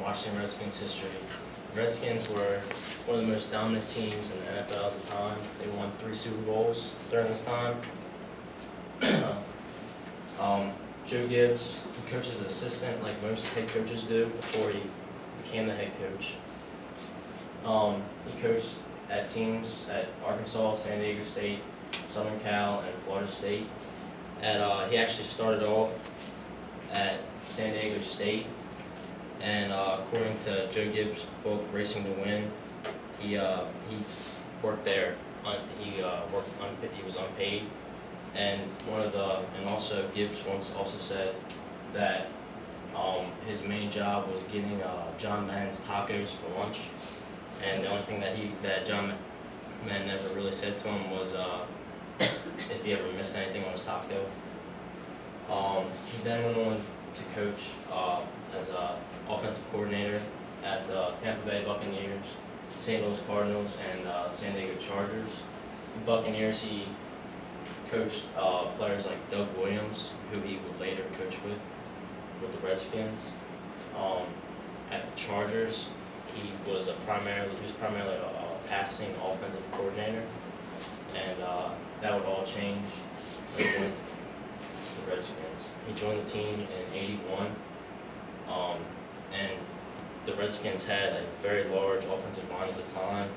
Washington Redskins history. Redskins were one of the most dominant teams in the NFL at the time. They won 3 Super Bowls during this time. Joe Gibbs, he coached as an assistant like most head coaches do before he became the head coach. He coached at teams at Arkansas, San Diego State, Southern Cal, and Florida State. He actually started off at San Diego State, and according to Joe Gibbs' book "Racing to Win," he worked there. He was unpaid, and also Gibbs once also said that his main job was getting John Madden's tacos for lunch, and the only thing that John Madden never really said to him was if he ever missed anything on his taco. He then went on to coach as an offensive coordinator at the Tampa Bay Buccaneers, St. Louis Cardinals, and San Diego Chargers. The Buccaneers, he coached players like Doug Williams, who he would later coach with the Redskins. At the Chargers, he was primarily a passing offensive coordinator, and that would all change with the Redskins. He joined the team in '81, and the Redskins had a very large offensive line at the time,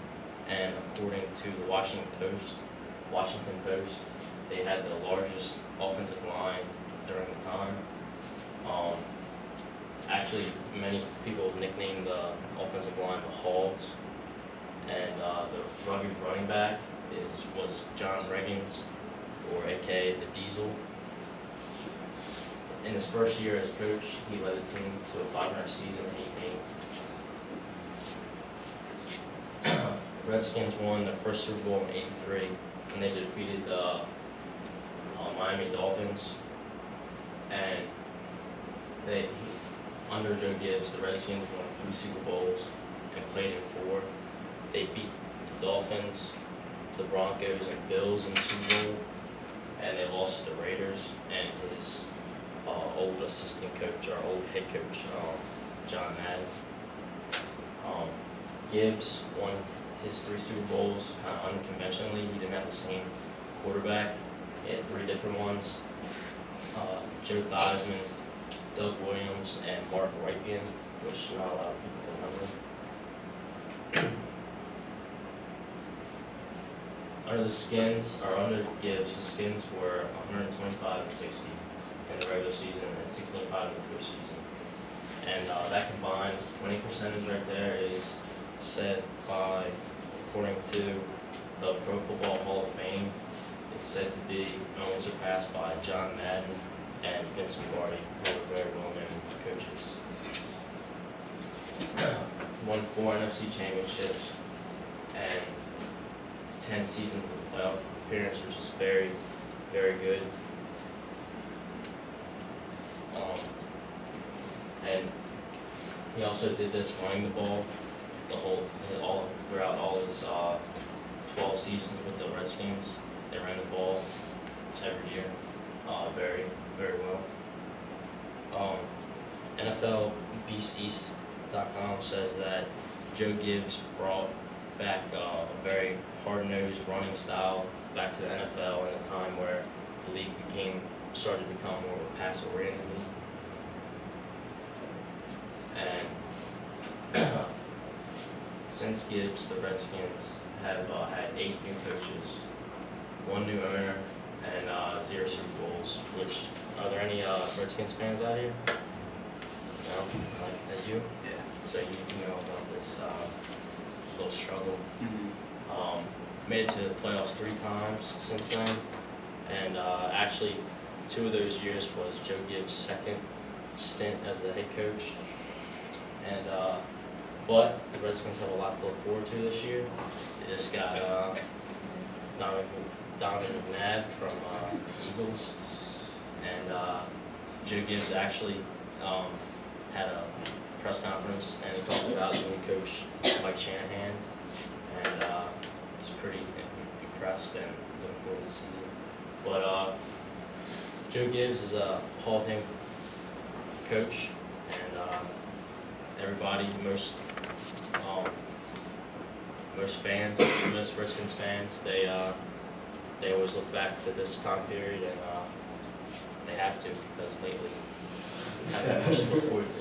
and according to the Washington Post, they had the largest offensive line during the time. Actually, many people nicknamed the offensive line the Hogs, and the rugged running back was John Riggins, or aka the Diesel. In his first year as coach, he led the team to a 500 season, 8-8. Redskins won their first Super Bowl in '83, and they defeated the Miami Dolphins. And under Joe Gibbs, the Redskins won 3 Super Bowls and played in 4. They beat the Dolphins, the Broncos, and Bills in the Super Bowl, and they lost to the Raiders and his old assistant coach, or old head coach, John Madden. Gibbs won his 3 Super Bowls kind of unconventionally. He didn't have the same quarterback. He had 3 different ones. Joe Theismann, Doug Williams, and Mark Rypien, which not a lot of people remember. Under Gibbs, the Skins were 125-60 in the regular season and 16-5 in the preseason. And that combined winning percentage right there is set by, according to the Pro Football Hall of Fame, is said to be only surpassed by John Madden and Vince Lombardi, who were very well-known coaches. Won 4 NFC championships and 10 seasons of playoff appearance, which is very, very good. And he also did this running the ball throughout all his 12 seasons with the Redskins. They ran the ball every year, very, very well. NFL BeastEast.com says that Joe Gibbs brought back a very hard-nosed running style back to the NFL in a time where the league started to become more of a pass-oriented league. And since Gibbs, the Redskins have had 8 new coaches, 1 new owner, and 0 Super Bowls. Which, are there any Redskins fans out here? No? Like you? Yeah. So you know about this little struggle. Mm-hmm. Made it to the playoffs 3 times since then, and actually 2 of those years was Joe Gibbs' second stint as the head coach. And but the Redskins have a lot to look forward to this year. They just got Donovan McNabb from Eagles, and Joe Gibbs actually had a press conference, and he talked about the new coach Mike Shanahan, and he's pretty impressed and looking forward to the season. But Joe Gibbs is a Hall of Fame coach, and everybody, most fans, most Redskins fans, they always look back to this time period, and they have to, because lately we haven't had much to look forward to.